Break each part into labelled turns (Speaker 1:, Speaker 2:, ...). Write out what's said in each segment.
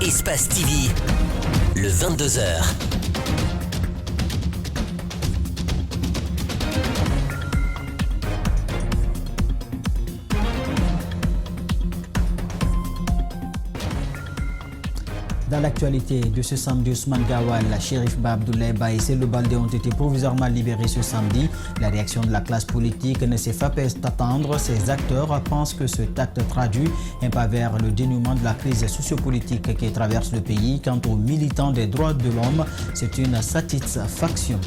Speaker 1: Espace TV, le 22h.
Speaker 2: Dans l'actualité de ce samedi, Ousmane Gawal, Cherif Ba Abdoulaye Ba et Cellou Baldé ont été provisoirement libérés ce samedi. La réaction de la classe politique ne s'est pas fait attendre. Ces acteurs pensent que cet acte traduit un pas vers le dénouement de la crise sociopolitique qui traverse le pays. Quant aux militants des droits de l'homme, c'est une satisfaction.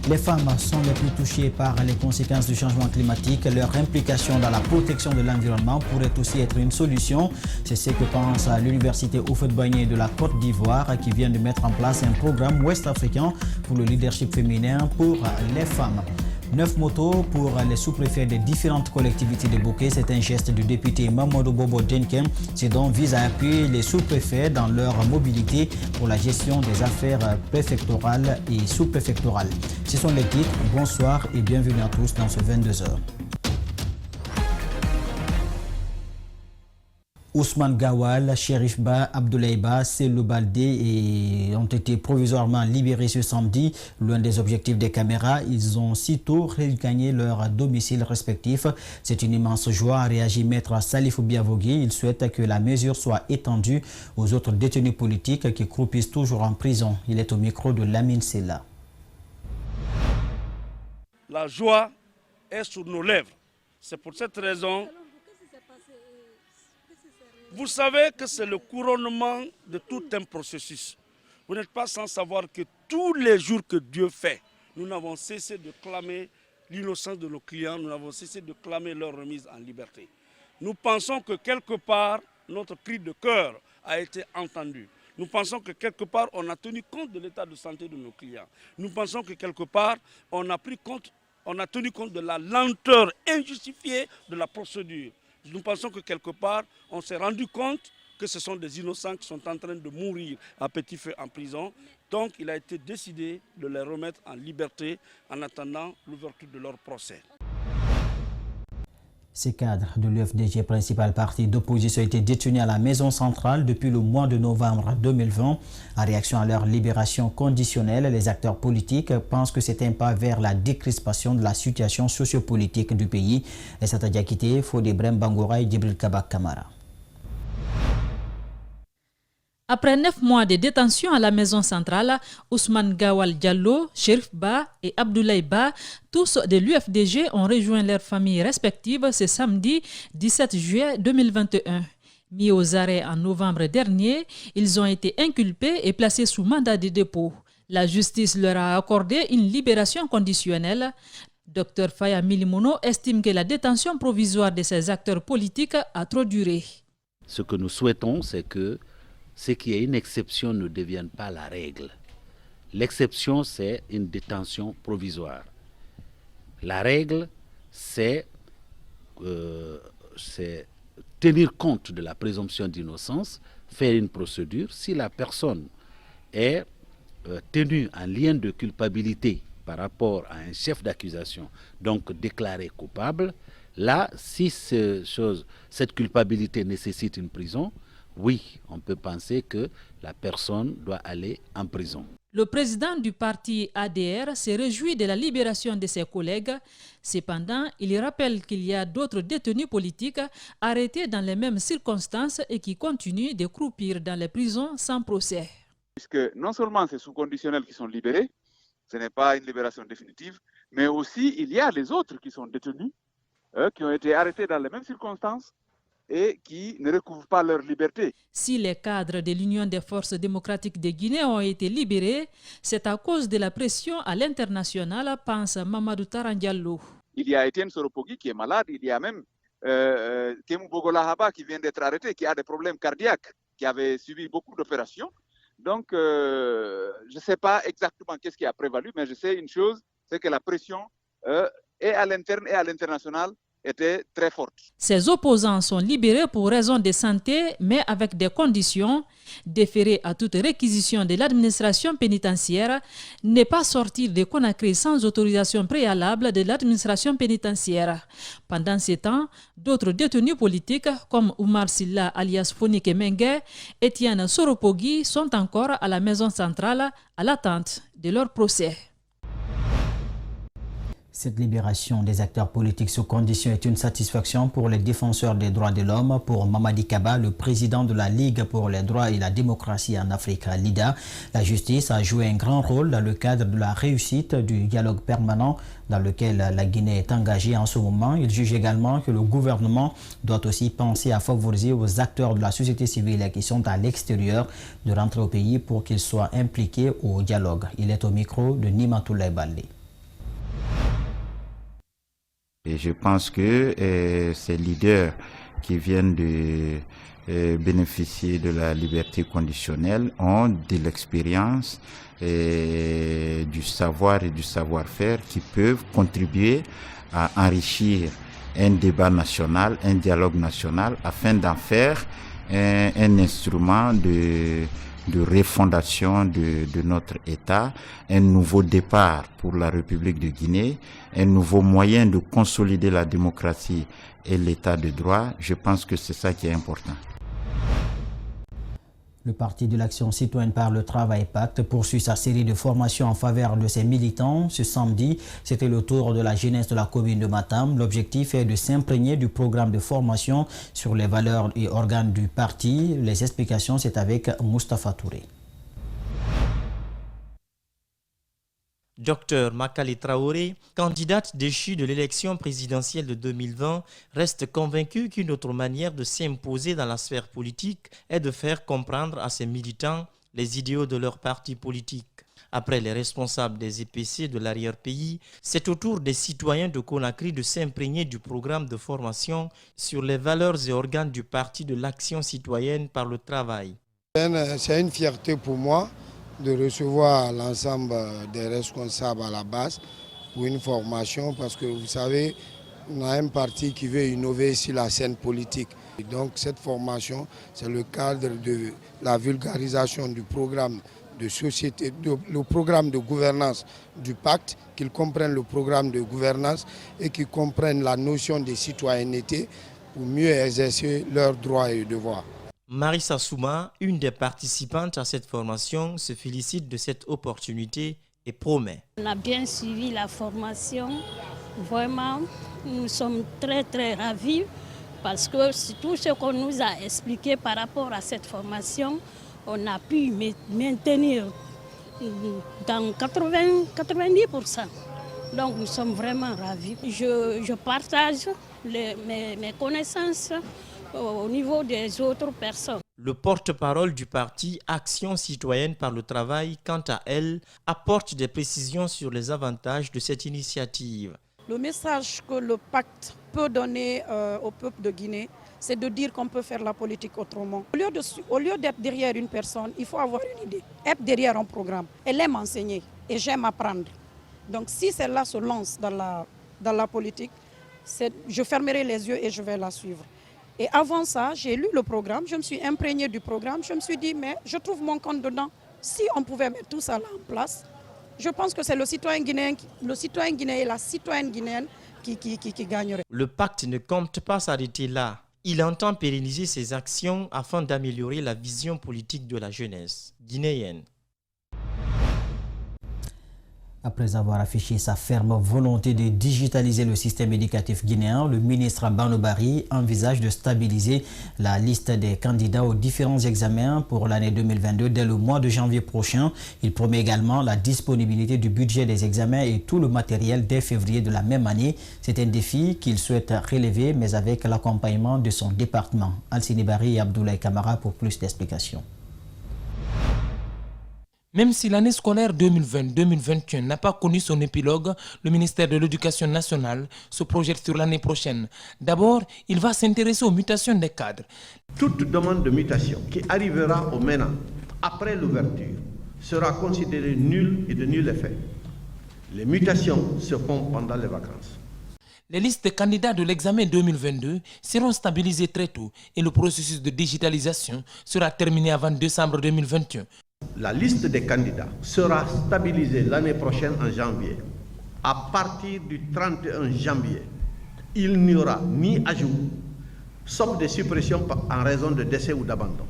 Speaker 2: Les femmes sont les plus touchées par les conséquences du changement climatique. Leur implication dans la protection de l'environnement pourrait aussi être une solution. C'est ce que pense l'Université Houphouët-Boigny de la Côte d'Ivoire qui vient de mettre en place un programme ouest-africain pour le leadership féminin pour les femmes. 9 motos pour les sous-préfets des différentes collectivités de Bouquet. C'est un geste du député Mamadou Bobo Djenkem. C'est donc vise à appuyer les sous-préfets dans leur mobilité pour la gestion des affaires préfectorales et sous-préfectorales. Ce sont les titres. Bonsoir et bienvenue à tous dans ce 22h. Ousmane Gawal, Cherif Ba, Abdoulaye Ba, Cellou Baldé ont été provisoirement libérés ce samedi. Loin des objectifs des caméras, ils ont sitôt regagné leur domicile respectif. C'est une immense joie, a réagi maître Salifou Biavogui. Il souhaite que la mesure soit étendue aux autres détenus politiques qui croupissent toujours en prison. Il est au micro de Lamine Sella.
Speaker 3: La joie est sur nos lèvres. C'est pour cette raison. Vous savez que c'est le couronnement de tout un processus. Vous n'êtes pas sans savoir que tous les jours que Dieu fait, nous n'avons cessé de clamer l'innocence de nos clients, nous n'avons cessé de clamer leur remise en liberté. Nous pensons que quelque part, notre cri de cœur a été entendu. Nous pensons que quelque part, on a tenu compte de l'état de santé de nos clients. Nous pensons que quelque part, on a tenu compte de la lenteur injustifiée de la procédure. Nous pensons que quelque part, on s'est rendu compte que ce sont des innocents qui sont en train de mourir à petit feu en prison. Donc il a été décidé de les remettre en liberté en attendant l'ouverture de leur procès.
Speaker 2: Ces cadres de l'UFDG, principal parti d'opposition, étaient détenus à la maison centrale depuis le mois de novembre 2020. En réaction à leur libération conditionnelle, les acteurs politiques pensent que c'est un pas vers la décrispation de la situation sociopolitique du pays. Essata Diakité, Fodé Brem Bangora et Djibril Kabak Kamara.
Speaker 4: Après 9 mois de détention à la maison centrale, Ousmane Gawal Diallo, Cherif Ba et Abdoulaye Ba, tous de l'UFDG, ont rejoint leurs familles respectives ce samedi 17 juillet 2021. Mis aux arrêts en novembre dernier, ils ont été inculpés et placés sous mandat de dépôt. La justice leur a accordé une libération conditionnelle. Dr Faya Milimono estime que la détention provisoire de ces acteurs politiques a trop duré.
Speaker 5: Ce que nous souhaitons, c'est que ce qui est une exception ne devienne pas la règle. L'exception, c'est une détention provisoire. La règle, c'est tenir compte de la présomption d'innocence, faire une procédure. Si la personne est tenue en lien de culpabilité par rapport à un chef d'accusation, donc déclaré coupable, là, si cette culpabilité nécessite une prison, oui, on peut penser que la personne doit aller en prison.
Speaker 4: Le président du parti ADR s'est réjoui de la libération de ses collègues. Cependant, il rappelle qu'il y a d'autres détenus politiques arrêtés dans les mêmes circonstances et qui continuent de croupir dans les prisons sans procès.
Speaker 6: Puisque non seulement c'est sous conditionnel qui sont libérés, ce n'est pas une libération définitive, mais aussi il y a les autres qui sont détenus, qui ont été arrêtés dans les mêmes circonstances et qui ne recouvrent pas leur liberté.
Speaker 4: Si les cadres de l'Union des forces démocratiques de Guinée ont été libérés, c'est à cause de la pression à l'international, pense Mamadou Tarandiallo.
Speaker 6: Il y a Etienne Soropogui qui est malade, il y a même Kemou Bogolahaba qui vient d'être arrêté, qui a des problèmes cardiaques, qui avait subi beaucoup d'opérations. Donc, je ne sais pas exactement qu'est-ce qui a prévalu, mais je sais une chose, c'est que la pression est à l'interne et à l'international était très forte.
Speaker 4: Ces opposants sont libérés pour raison de santé, mais avec des conditions. Déférer à toute réquisition de l'administration pénitentiaire, ne pas sortir de Conakry sans autorisation préalable de l'administration pénitentiaire. Pendant ce temps, d'autres détenus politiques comme Oumar Silla alias Fonike Mengue, Etienne Soropogui sont encore à la maison centrale à l'attente de leur procès.
Speaker 2: Cette libération des acteurs politiques sous condition est une satisfaction pour les défenseurs des droits de l'homme. Pour Mamadi Kaba, le président de la Ligue pour les droits et la démocratie en Afrique, LIDA, la justice a joué un grand rôle dans le cadre de la réussite du dialogue permanent dans lequel la Guinée est engagée en ce moment. Il juge également que le gouvernement doit aussi penser à favoriser aux acteurs de la société civile qui sont à l'extérieur de rentrer au pays pour qu'ils soient impliqués au dialogue. Il est au micro de Nimatoulaye Baldé.
Speaker 7: Et je pense que ces leaders qui viennent de bénéficier de la liberté conditionnelle ont de l'expérience, du savoir et du savoir-faire qui peuvent contribuer à enrichir un débat national, un dialogue national, afin d'en faire un instrument de refondation de notre État, un nouveau départ pour la République de Guinée, un nouveau moyen de consolider la démocratie et l'État de droit. Je pense que c'est ça qui est important.
Speaker 2: Le Parti de l'Action citoyenne par le travail Pacte poursuit sa série de formations en faveur de ses militants. Ce samedi, c'était le tour de la jeunesse de la commune de Matam. L'objectif est de s'imprégner du programme de formation sur les valeurs et organes du parti. Les explications, c'est avec Moustapha Touré.
Speaker 8: Dr Makali Traoré, candidate déchue de l'élection présidentielle de 2020, reste convaincue qu'une autre manière de s'imposer dans la sphère politique est de faire comprendre à ses militants les idéaux de leur parti politique. Après les responsables des EPC de l'arrière-pays, c'est au tour des citoyens de Conakry de s'imprégner du programme de formation sur les valeurs et organes du Parti de l'Action citoyenne par le travail.
Speaker 9: C'est une fierté pour moi de recevoir l'ensemble des responsables à la base pour une formation parce que vous savez, on a un parti qui veut innover sur la scène politique. Et donc cette formation, c'est le cadre de la vulgarisation du programme de société, le programme de gouvernance du pacte, qu'ils comprennent le programme de gouvernance et qu'ils comprennent la notion de citoyenneté pour mieux exercer leurs droits et devoirs.
Speaker 8: Marissa Souma, une des participantes à cette formation, se félicite de cette opportunité et promet.
Speaker 10: On a bien suivi la formation. Vraiment, nous sommes très ravis parce que tout ce qu'on nous a expliqué par rapport à cette formation, on a pu maintenir dans 90%. Donc nous sommes vraiment ravis. Je partage mes connaissances au niveau des autres personnes.
Speaker 8: Le porte-parole du parti Action citoyenne par le travail, quant à elle, apporte des précisions sur les avantages de cette initiative.
Speaker 11: Le message que le pacte peut donner au peuple de Guinée, c'est de dire qu'on peut faire la politique autrement. Au lieu d'être derrière une personne, il faut avoir une idée, être derrière un programme. Elle aime enseigner et j'aime apprendre. Donc si celle-là se lance dans la politique, je fermerai les yeux et je vais la suivre. Et avant ça, j'ai lu le programme, je me suis imprégnée du programme, je me suis dit, mais je trouve mon compte dedans. Si on pouvait mettre tout ça là en place, je pense que c'est le citoyen guinéen et la citoyenne guinéenne qui gagneraient.
Speaker 8: Le pacte ne compte pas s'arrêter là. Il entend pérenniser ses actions afin d'améliorer la vision politique de la jeunesse guinéenne.
Speaker 2: Après avoir affiché sa ferme volonté de digitaliser le système éducatif guinéen, le ministre Barno Barry envisage de stabiliser la liste des candidats aux différents examens pour l'année 2022 dès le mois de janvier prochain. Il promet également la disponibilité du budget des examens et tout le matériel dès février de la même année. C'est un défi qu'il souhaite relever, mais avec l'accompagnement de son département. Alcini Barry et Abdoulaye Kamara pour plus d'explications.
Speaker 12: Même si l'année scolaire 2020-2021 n'a pas connu son épilogue, le ministère de l'Éducation nationale se projette sur l'année prochaine. D'abord, il va s'intéresser aux mutations des cadres.
Speaker 13: Toute demande de mutation qui arrivera au MENA après l'ouverture sera considérée nulle et de nul effet. Les mutations se font pendant les vacances.
Speaker 12: Les listes de candidats de l'examen 2022 seront stabilisées très tôt et le processus de digitalisation sera terminé avant décembre 2021.
Speaker 13: La liste des candidats sera stabilisée l'année prochaine en janvier. À partir du 31 janvier, il n'y aura ni ajout, sauf des suppressions en raison de décès ou d'abandon.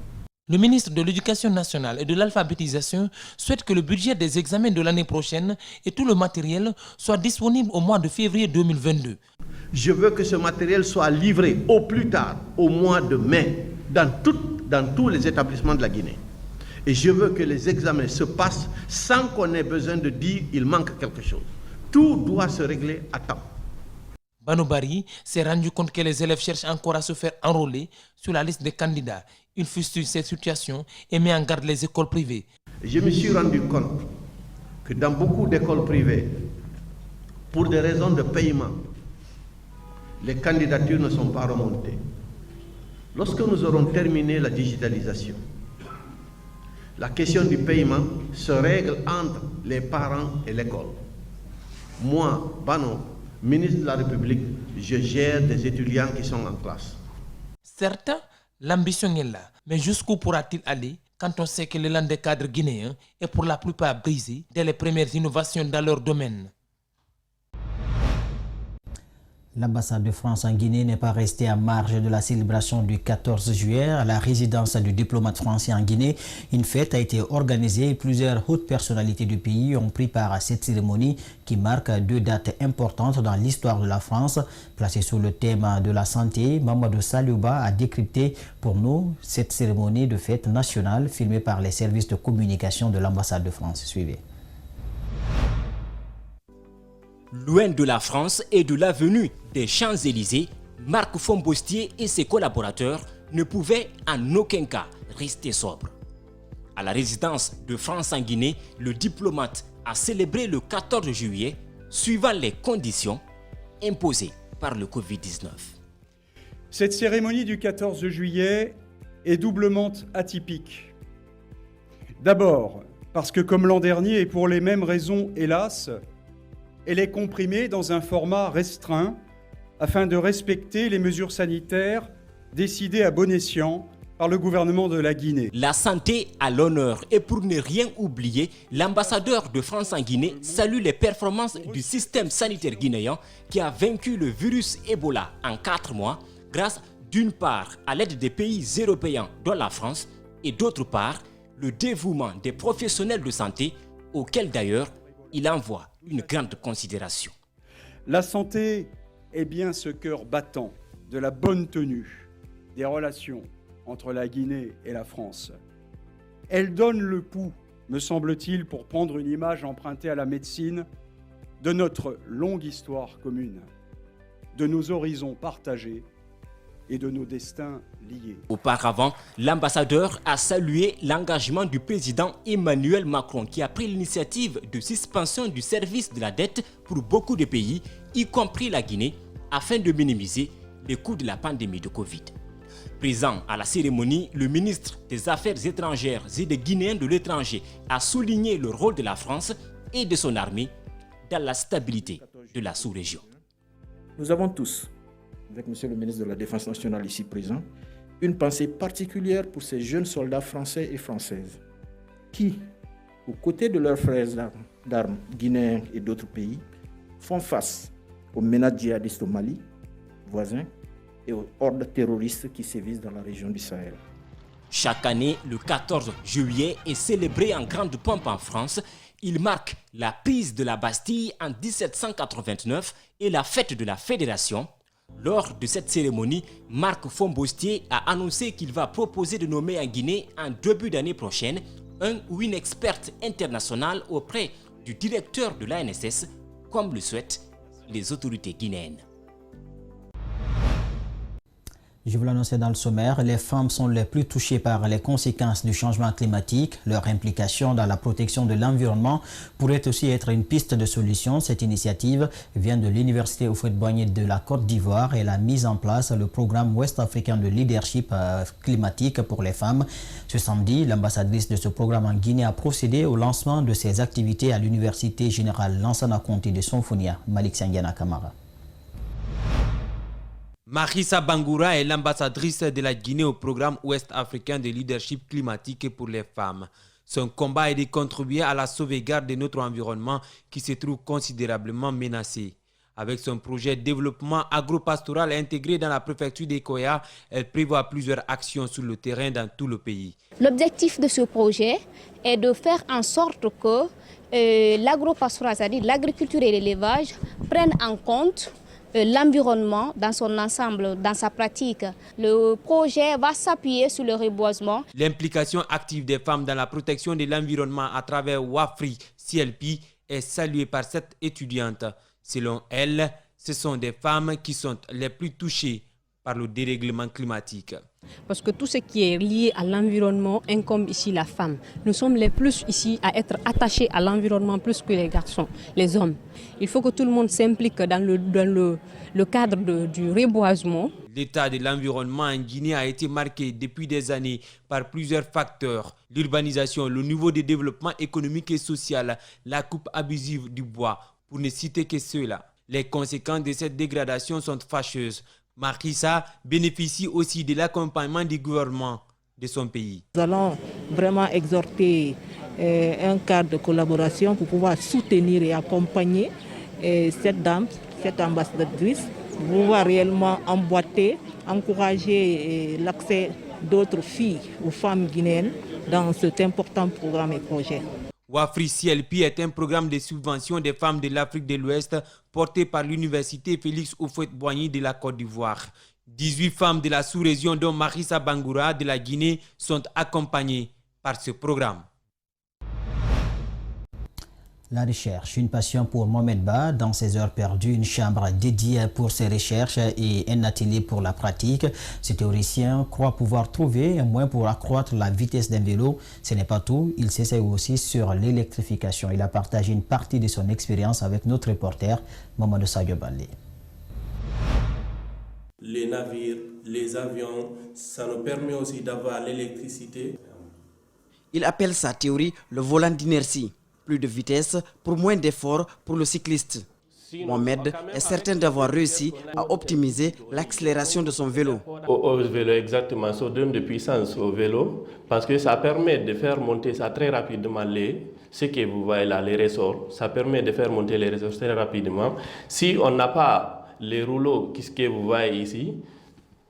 Speaker 12: Le ministre de l'Éducation nationale et de l'alphabétisation souhaite que le budget des examens de l'année prochaine et tout le matériel soient disponibles au mois de février 2022.
Speaker 13: Je veux que ce matériel soit livré au plus tard au mois de mai dans tous les établissements de la Guinée. Et je veux que les examens se passent sans qu'on ait besoin de dire qu'il manque quelque chose. Tout doit se régler à temps.
Speaker 12: Banobari s'est rendu compte que les élèves cherchent encore à se faire enrôler sur la liste des candidats. Il fustige cette situation et met en garde les écoles privées.
Speaker 13: Je me suis rendu compte que dans beaucoup d'écoles privées, pour des raisons de paiement, les candidatures ne sont pas remontées. Lorsque nous aurons terminé la digitalisation, la question du paiement se règle entre les parents et l'école. Moi, Bano, ministre de la République, je gère des étudiants qui sont en classe.
Speaker 12: Certes, l'ambition est là, mais jusqu'où pourra-t-il aller quand on sait que l'élan des cadres guinéens est pour la plupart brisé dès les premières innovations dans leur domaine?
Speaker 2: L'ambassade de France en Guinée n'est pas restée à marge de la célébration du 14 juillet à la résidence du diplomate français en Guinée. Une fête a été organisée et plusieurs hautes personnalités du pays ont pris part à cette cérémonie qui marque deux dates importantes dans l'histoire de la France. Placée sous le thème de la santé, Mamadou Saliouba a décrypté pour nous cette cérémonie de fête nationale filmée par les services de communication de l'ambassade de France. Suivez.
Speaker 14: Loin de la France et de l'avenue des Champs-Élysées, Marc Fombostier et ses collaborateurs ne pouvaient en aucun cas rester sobres. À la résidence de France en Guinée, le diplomate a célébré le 14 juillet suivant les conditions imposées par le Covid-19.
Speaker 15: Cette cérémonie du 14 juillet est doublement atypique. D'abord, parce que comme l'an dernier et pour les mêmes raisons, hélas, elle est comprimée dans un format restreint afin de respecter les mesures sanitaires décidées à bon escient par le gouvernement de la Guinée.
Speaker 14: La santé à l'honneur et pour ne rien oublier, l'ambassadeur de France en Guinée salue les performances du système sanitaire guinéen qui a vaincu le virus Ebola en 4 mois grâce d'une part à l'aide des pays européens dont la France et d'autre part le dévouement des professionnels de santé auxquels d'ailleurs il envoie une grande considération.
Speaker 15: La santé est bien ce cœur battant de la bonne tenue des relations entre la Guinée et la France. Elle donne le pouls, me semble-t-il, pour prendre une image empruntée à la médecine, de notre longue histoire commune, de nos horizons partagés et de nos destins liés.
Speaker 14: Auparavant, l'ambassadeur a salué l'engagement du président Emmanuel Macron qui a pris l'initiative de suspension du service de la dette pour beaucoup de pays, y compris la Guinée, afin de minimiser les coûts de la pandémie de Covid. Présent à la cérémonie, le ministre des Affaires étrangères et des Guinéens de l'étranger a souligné le rôle de la France et de son armée dans la stabilité de la sous-région.
Speaker 16: Nous avons tous, avec M. le ministre de la Défense nationale ici présent, une pensée particulière pour ces jeunes soldats français et françaises qui, aux côtés de leurs frères d'armes guinéens et d'autres pays, font face aux menaces djihadistes au Mali, voisins, et aux hordes terroristes qui sévissent dans la région du Sahel.
Speaker 14: Chaque année, le 14 juillet est célébré en grande pompe en France. Il marque la prise de la Bastille en 1789 et la fête de la Fédération. Lors de cette cérémonie, Marc Fombostier a annoncé qu'il va proposer de nommer en Guinée en début d'année prochaine un ou une experte internationale auprès du directeur de l'ANSS, comme le souhaitent les autorités guinéennes.
Speaker 2: Je vous l'annonçais dans le sommaire, les femmes sont les plus touchées par les conséquences du changement climatique. Leur implication dans la protection de l'environnement pourrait aussi être une piste de solution. Cette initiative vient de l'Université Houphouët-Boigny de la Côte d'Ivoire et a mis en place le programme ouest-africain de leadership climatique pour les femmes. Ce samedi, l'ambassadrice de ce programme en Guinée a procédé au lancement de ses activités à l'Université générale Lansana Conté de Sonfonia, Malik Sangiana Kamara.
Speaker 17: Marissa Bangoura est l'ambassadrice de la Guinée au programme ouest africain de leadership climatique pour les femmes. Son combat est de contribuer à la sauvegarde de notre environnement qui se trouve considérablement menacé. Avec son projet de développement agro-pastoral intégré dans la préfecture d'Ekoya, elle prévoit plusieurs actions sur le terrain dans tout le pays.
Speaker 18: L'objectif de ce projet est de faire en sorte que l'agro-pastoral, c'est-à-dire l'agriculture et l'élevage, prennent en compte l'environnement dans son ensemble, dans sa pratique. Le projet va s'appuyer sur le reboisement.
Speaker 17: L'implication active des femmes dans la protection de l'environnement à travers WAFRI CLP est saluée par cette étudiante. Selon elle, ce sont des femmes qui sont les plus touchées par le dérèglement climatique.
Speaker 19: Parce que tout ce qui est lié à l'environnement incombe ici la femme. Nous sommes les plus ici à être attachés à l'environnement plus que les garçons, les hommes. Il faut que tout le monde s'implique dans le cadre du reboisement.
Speaker 17: L'état de l'environnement en Guinée a été marqué depuis des années par plusieurs facteurs. L'urbanisation, le niveau de développement économique et social, la coupe abusive du bois, pour ne citer que ceux-là. Les conséquences de cette dégradation sont fâcheuses. Marissa bénéficie aussi de l'accompagnement du gouvernement de son pays.
Speaker 20: Nous allons vraiment exhorter un cadre de collaboration pour pouvoir soutenir et accompagner cette dame, cette ambassadrice, pour pouvoir réellement emboîter, encourager l'accès d'autres filles aux femmes guinéennes dans cet important programme et projet.
Speaker 17: WAFRI CLP est un programme de subvention des femmes de l'Afrique de l'Ouest porté par l'université Félix Houphouët-Boigny de la Côte d'Ivoire. 18 femmes de la sous-région dont Marissa Bangoura de la Guinée sont accompagnées par ce programme.
Speaker 2: La recherche, une passion pour Mohamed Ba. Dans ses heures perdues, une chambre dédiée pour ses recherches et un atelier pour la pratique. Ce théoricien croit pouvoir trouver un moyen pour accroître la vitesse d'un vélo. Ce n'est pas tout, il s'essaye aussi sur l'électrification. Il a partagé une partie de son expérience avec notre reporter, Mamadou Sadio Baldé.
Speaker 21: Les navires, les avions, ça nous permet aussi d'avoir l'électricité.
Speaker 22: Il appelle sa théorie le volant d'inertie. Plus de vitesse pour moins d'efforts pour le cycliste. Mohamed est certain d'avoir réussi à optimiser l'accélération de son vélo.
Speaker 21: Au vélo, exactement, ça donne de puissance au vélo parce que ça permet de faire monter ça très rapidement ce que vous voyez là, les ressorts. Ça permet de faire monter les ressorts très rapidement. Si on n'a pas les rouleaux que vous voyez ici,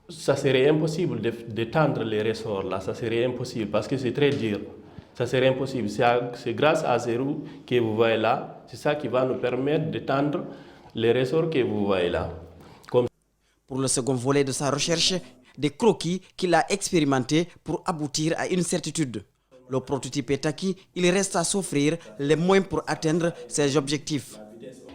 Speaker 21: ça serait impossible de tendre les ressorts là, ça serait impossible parce que c'est très dur. Ça serait impossible. C'est grâce à ces roues que vous voyez là, c'est ça qui va nous permettre de tendre les ressorts que vous voyez là.
Speaker 22: Pour le second volet de sa recherche, des croquis qu'il a expérimentés pour aboutir à une certitude. Le prototype est acquis, il reste à s'offrir les moyens pour atteindre ses objectifs.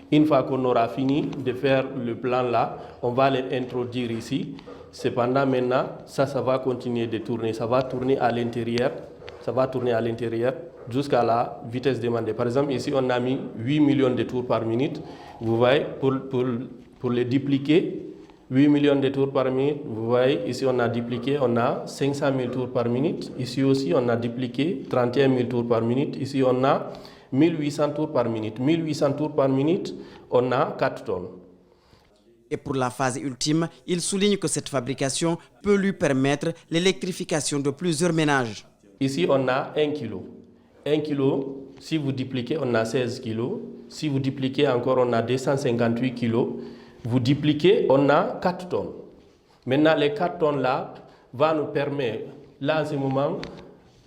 Speaker 21: Une fois qu'on aura fini de faire le plan là, on va l'introduire ici. Cependant maintenant, ça va continuer de tourner, ça va tourner à l'intérieur. Ça va tourner à l'intérieur jusqu'à la vitesse demandée. Par exemple, ici, on a mis 8 millions de tours par minute. Vous voyez, pour les dupliquer, 8 millions de tours par minute. Vous voyez, ici, on a dupliqué, on a 500 000 tours par minute. Ici aussi, on a dupliqué 31 000 tours par minute. Ici, on a 1800 tours par minute. 1800 tours par minute, on a 4 tonnes.
Speaker 22: Et pour la phase ultime, il souligne que cette fabrication peut lui permettre l'électrification de plusieurs ménages.
Speaker 21: Ici, on a 1 kg. 1 kg, si vous dupliquez, on a 16 kg. Si vous dupliquez encore, on a 258 kg. Vous dupliquez, on a 4 tonnes. Maintenant, les 4 tonnes-là vont nous permettre, là, en ce moment,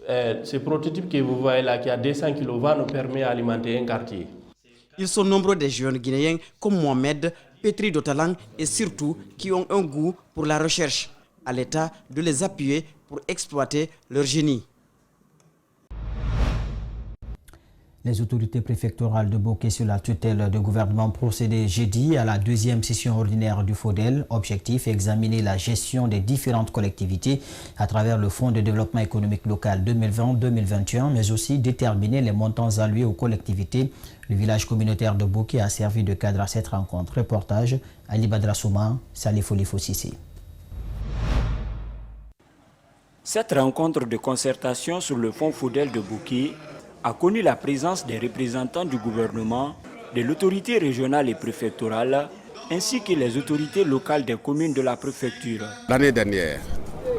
Speaker 21: ce prototype que vous voyez là, qui a 200 kg, va nous permettre d'alimenter un quartier.
Speaker 22: Ils sont nombreux des jeunes Guinéens comme Mohamed, pétris de talent et surtout qui ont un goût pour la recherche. À l'État de les appuyer pour exploiter leur génie.
Speaker 2: Les autorités préfectorales de Bouquet sur la tutelle du gouvernement procédaient jeudi à la deuxième session ordinaire du FODEL. Objectif, examiner la gestion des différentes collectivités à travers le Fonds de développement économique local 2020-2021, mais aussi déterminer les montants alloués aux collectivités. Le village communautaire de Bouquet a servi de cadre à cette rencontre. Reportage, Ali Badra Souma, Salif Olifo Sissi.
Speaker 23: Cette rencontre de concertation sur le fonds FODEL de Bouquet a connu la présence des représentants du gouvernement, de l'autorité régionale et préfectorale, ainsi que les autorités locales des communes de la préfecture.
Speaker 1: L'année dernière,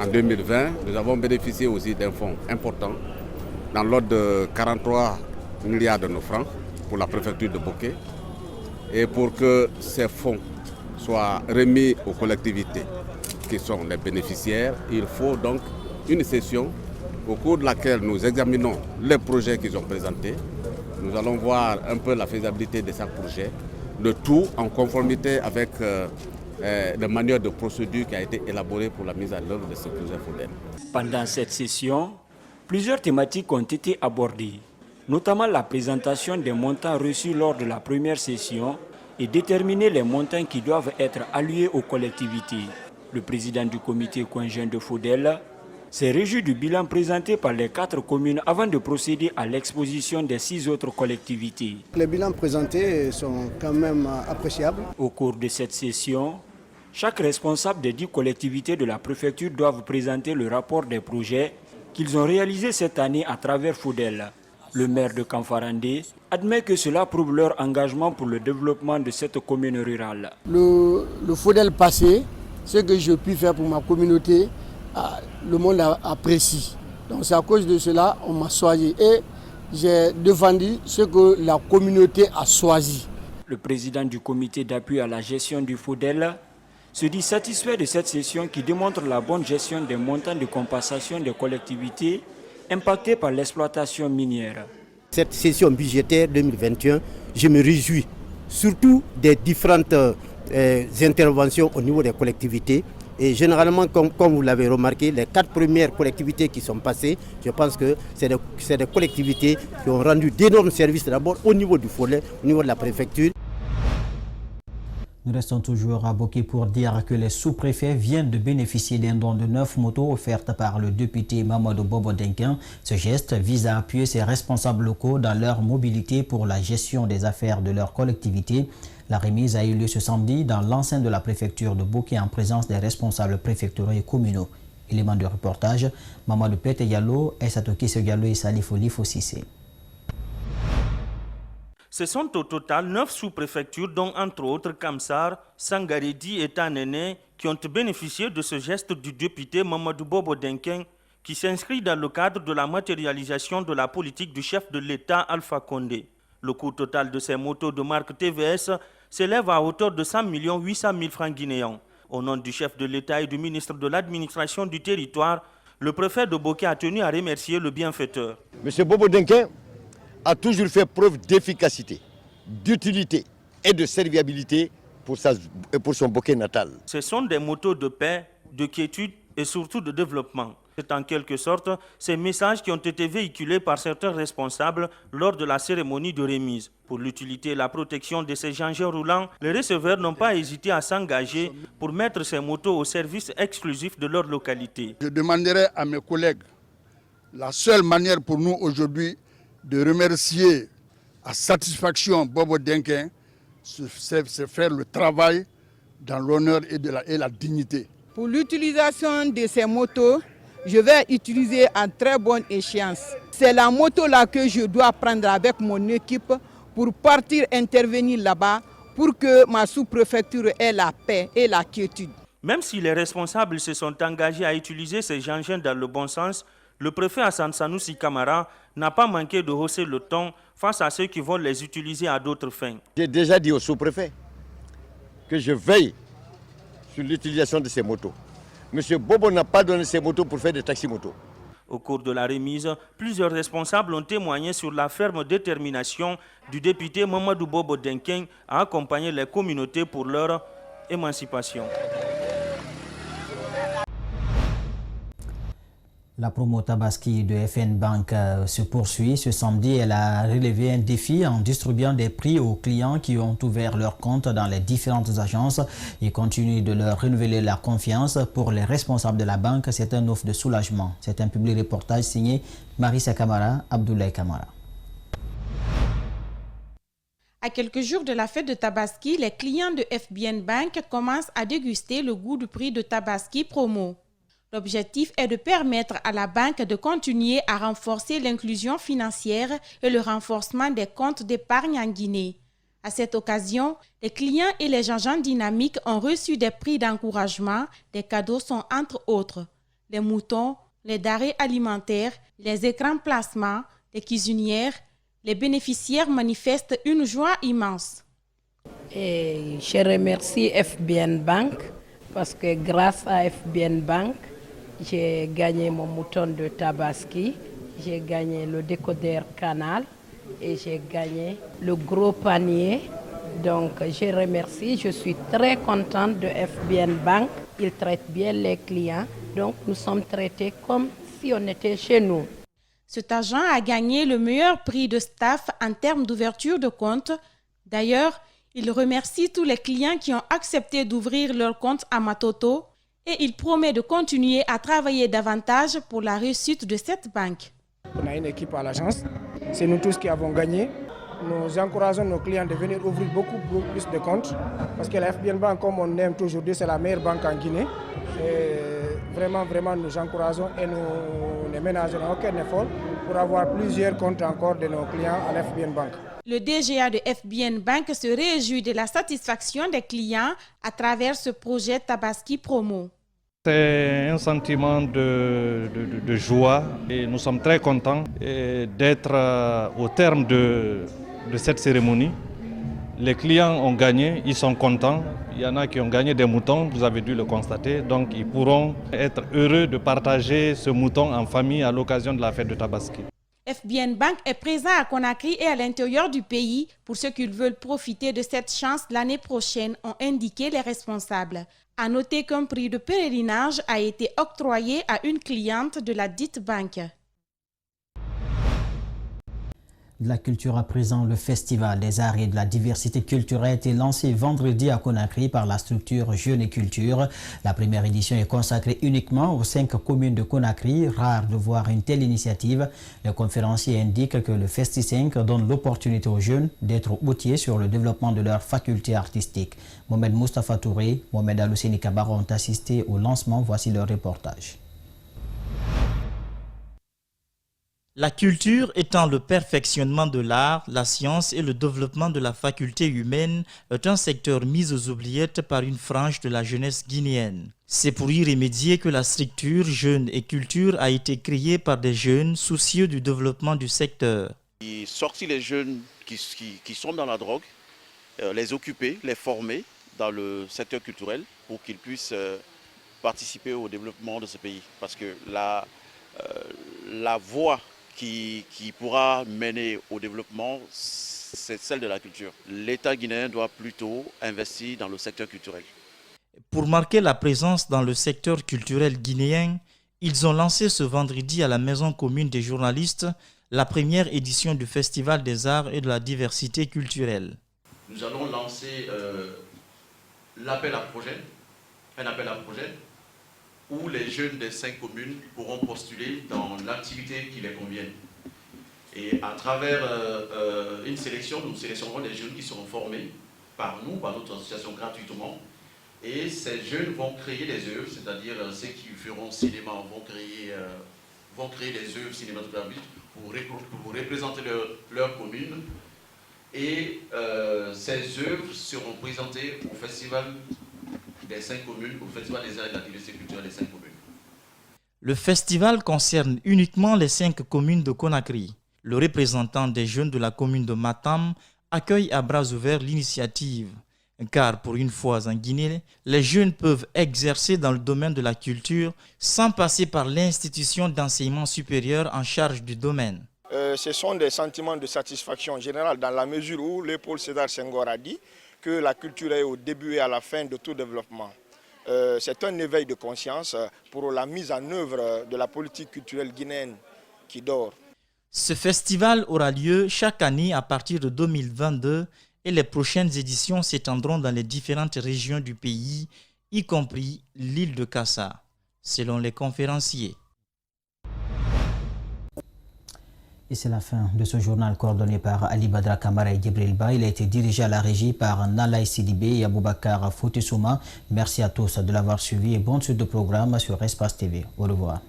Speaker 1: en 2020, nous avons bénéficié aussi d'un fonds important dans l'ordre de 43 milliards de nos francs pour la préfecture de Bokeh. Et pour que ces fonds soient remis aux collectivités qui sont les bénéficiaires, il faut donc une session au cours de laquelle nous examinons les projets qu'ils ont présentés. Nous allons voir un peu la faisabilité de chaque projet, le tout en conformité avec le manuel de procédure qui a été élaboré pour la mise en œuvre de ce projet FODEL.
Speaker 23: Pendant cette session, plusieurs thématiques ont été abordées, notamment la présentation des montants reçus lors de la première session et déterminer les montants qui doivent être alloués aux collectivités. Le président du comité conjoint de FODEL s'est réjoui du bilan présenté par les 4 communes avant de procéder à l'exposition des 6 autres collectivités.
Speaker 3: Les bilans présentés sont quand même appréciables.
Speaker 23: Au cours de cette session, chaque responsable des 10 collectivités de la préfecture doivent présenter le rapport des projets qu'ils ont réalisés cette année à travers FODEL. Le maire de Kamfarandé admet que cela prouve leur engagement pour le développement de cette commune rurale.
Speaker 3: Le FODEL passé, ce que je puis faire pour ma communauté, le monde apprécie. Donc c'est à cause de cela qu'on m'a choisi et j'ai défendu ce que la communauté a choisi.
Speaker 23: Le président du comité d'appui à la gestion du FODEL se dit satisfait de cette session qui démontre la bonne gestion des montants de compensation des collectivités impactées par l'exploitation minière.
Speaker 5: Cette session budgétaire 2021, je me réjouis surtout des différentes interventions au niveau des collectivités. Et généralement, comme vous l'avez remarqué, les 4 premières collectivités qui sont passées, je pense que c'est des collectivités qui ont rendu d'énormes services d'abord au niveau du FODEL, au niveau de la préfecture.
Speaker 2: Nous restons toujours à Bokeh pour dire que les sous-préfets viennent de bénéficier d'un don de 9 motos offertes par le député Mamadou Bobo Denkin. Ce geste vise à appuyer ses responsables locaux dans leur mobilité pour la gestion des affaires de leur collectivité. La remise a eu lieu ce samedi dans l'enceinte de la préfecture de Bokeh en présence des responsables préfectoraux et communaux. Élément de reportage, Mamadou Pete Yallo, Essatoki Diallo et Salif Olif Sissé.
Speaker 24: Ce sont au total 9 sous-préfectures, dont entre autres Kamsar, Sangaredi et Tanene, qui ont bénéficié de ce geste du député Mamadou Bobo Denkin, qui s'inscrit dans le cadre de la matérialisation de la politique du chef de l'État Alpha Condé. Le coût total de ces motos de marque TVS s'élève à hauteur de 100 800 000 francs guinéens. Au nom du chef de l'État et du ministre de l'administration du territoire, le préfet de Bokeh a tenu à remercier le bienfaiteur.
Speaker 25: M. Bobo Denkin a toujours fait preuve d'efficacité, d'utilité et de serviabilité pour son Bokeh natal.
Speaker 24: Ce sont des motos de paix, de quiétude et surtout de développement. C'est en quelque sorte ces messages qui ont été véhiculés par certains responsables lors de la cérémonie de remise. Pour l'utilité et la protection de ces engins roulants, les receveurs n'ont pas hésité à s'engager pour mettre ces motos au service exclusif de leur localité.
Speaker 26: Je demanderai à mes collègues, la seule manière pour nous aujourd'hui de remercier à satisfaction Bobo Denkin, c'est faire le travail dans l'honneur et la dignité.
Speaker 20: Pour l'utilisation de ces motos, je vais utiliser en très bonne échéance. C'est la moto là que je dois prendre avec mon équipe pour partir intervenir là-bas pour que ma sous-préfecture ait la paix et la quiétude.
Speaker 24: Même si les responsables se sont engagés à utiliser ces engins dans le bon sens, le préfet Hassan Sanoussi Kamara n'a pas manqué de hausser le ton face à ceux qui vont les utiliser à d'autres fins.
Speaker 25: J'ai déjà dit au sous-préfet que je veille sur l'utilisation de ces motos. M. Bobo n'a pas donné ces motos pour faire des taxis-motos.
Speaker 24: Au cours de la remise, plusieurs responsables ont témoigné sur la ferme détermination du député Mamadou Bobo Denkin à accompagner les communautés pour leur émancipation.
Speaker 2: La promo Tabaski de FN Bank se poursuit. Ce samedi, elle a relevé un défi en distribuant des prix aux clients qui ont ouvert leur compte dans les différentes agences et continue de leur renouveler la confiance. Pour les responsables de la banque, c'est un offre de soulagement. C'est un public reportage signé Marissa Kamara, Abdoulaye Kamara.
Speaker 27: À quelques jours de la fête de Tabaski, les clients de FBN Bank commencent à déguster le goût du prix de Tabaski promo. L'objectif est de permettre à la banque de continuer à renforcer l'inclusion financière et le renforcement des comptes d'épargne en Guinée. À cette occasion, les clients et les agents dynamiques ont reçu des prix d'encouragement. Des cadeaux sont entre autres les moutons, les denrées alimentaires, les écrans plasma, les cuisinières. Les bénéficiaires manifestent une joie immense.
Speaker 4: Et je remercie FBN Bank parce que grâce à FBN Bank, j'ai gagné mon mouton de Tabaski, j'ai gagné le décodeur Canal et j'ai gagné le gros panier. Donc je remercie, je suis très contente de FBN Bank. Ils traitent bien les clients, donc nous sommes traités comme si on était chez nous.
Speaker 27: Cet agent a gagné le meilleur prix de staff en termes d'ouverture de compte. D'ailleurs, il remercie tous les clients qui ont accepté d'ouvrir leur compte à Matoto et il promet de continuer à travailler davantage pour la réussite de cette banque.
Speaker 6: On a une équipe à l'agence, c'est nous tous qui avons gagné. Nous encourageons nos clients de venir ouvrir beaucoup plus de comptes parce que la FBN Bank, comme on aime toujours dire, c'est la meilleure banque en Guinée. Et vraiment, nous encourageons et nous ne ménageons aucun effort pour avoir plusieurs comptes encore de nos clients à la FBN Bank.
Speaker 27: Le DGA de FBN Bank se réjouit de la satisfaction des clients à travers ce projet Tabaski Promo.
Speaker 7: C'est un sentiment de joie et nous sommes très contents d'être au terme de cette cérémonie. Les clients ont gagné, ils sont contents. Il y en a qui ont gagné des moutons, vous avez dû le constater. Donc ils pourront être heureux de partager ce mouton en famille à l'occasion de la fête de Tabaski.
Speaker 27: FBN Bank est présent à Conakry et à l'intérieur du pays pour ceux qui veulent profiter de cette chance l'année prochaine, ont indiqué les responsables. À noter qu'un prix de pèlerinage a été octroyé à une cliente de la dite banque.
Speaker 2: De la culture à présent, le Festival des arts et de la diversité culturelle a été lancé vendredi à Conakry par la structure Jeunes et Culture. La première édition est consacrée uniquement aux 5 communes de Conakry. Rare de voir une telle initiative. Le conférencier indique que le Festi5 donne l'opportunité aux jeunes d'être outillés sur le développement de leurs facultés artistiques. Mohamed Moustapha Touré, Mohamed Alouseni Kabara ont assisté au lancement. Voici leur reportage.
Speaker 8: La culture étant le perfectionnement de l'art, la science et le développement de la faculté humaine est un secteur mis aux oubliettes par une frange de la jeunesse guinéenne. C'est pour y remédier que la structure Jeunes et Culture a été créée par des jeunes soucieux du développement du secteur.
Speaker 9: Sortir les jeunes qui sont dans la drogue, les occuper, les former dans le secteur culturel pour qu'ils puissent participer au développement de ce pays. Parce que la voie qui pourra mener au développement, c'est celle de la culture. L'État guinéen doit plutôt investir dans le secteur culturel.
Speaker 8: Pour marquer la présence dans le secteur culturel guinéen, ils ont lancé ce vendredi à la Maison commune des journalistes la première édition du Festival des arts et de la diversité culturelle.
Speaker 9: Nous allons lancer l'appel à projet, un appel à projet, où les jeunes des 5 communes pourront postuler dans l'activité qui les convienne. Et à travers une sélection, nous sélectionnerons les jeunes qui seront formés par nous, par notre association gratuitement. Et ces jeunes vont créer des œuvres, c'est-à-dire ceux qui feront cinéma vont créer des œuvres cinématographiques pour représenter leur commune. Et ces œuvres seront présentées au Festival des 5 communes, au Festival des arts et de la diversité culturelle des 5 communes.
Speaker 8: Le festival concerne uniquement les 5 communes de Conakry. Le représentant des jeunes de la commune de Matam accueille à bras ouverts l'initiative. Car pour une fois en Guinée, les jeunes peuvent exercer dans le domaine de la culture sans passer par l'institution d'enseignement supérieur en charge du domaine.
Speaker 10: Ce sont des sentiments de satisfaction générale dans la mesure où Léopold Sédar Senghor a dit que la culture est au début et à la fin de tout développement. C'est un éveil de conscience pour la mise en œuvre de la politique culturelle guinéenne qui dort.
Speaker 8: Ce festival aura lieu chaque année à partir de 2022 et les prochaines éditions s'étendront dans les différentes régions du pays, y compris l'île de Kassa, selon les conférenciers.
Speaker 2: Et c'est la fin de ce journal coordonné par Ali Badra Kamara et Djibril Ba. Il a été dirigé à la régie par Nalaï Sidibé et Aboubakar Foutissouma. Merci à tous de l'avoir suivi et bonne suite de programme sur Espace TV. Au revoir.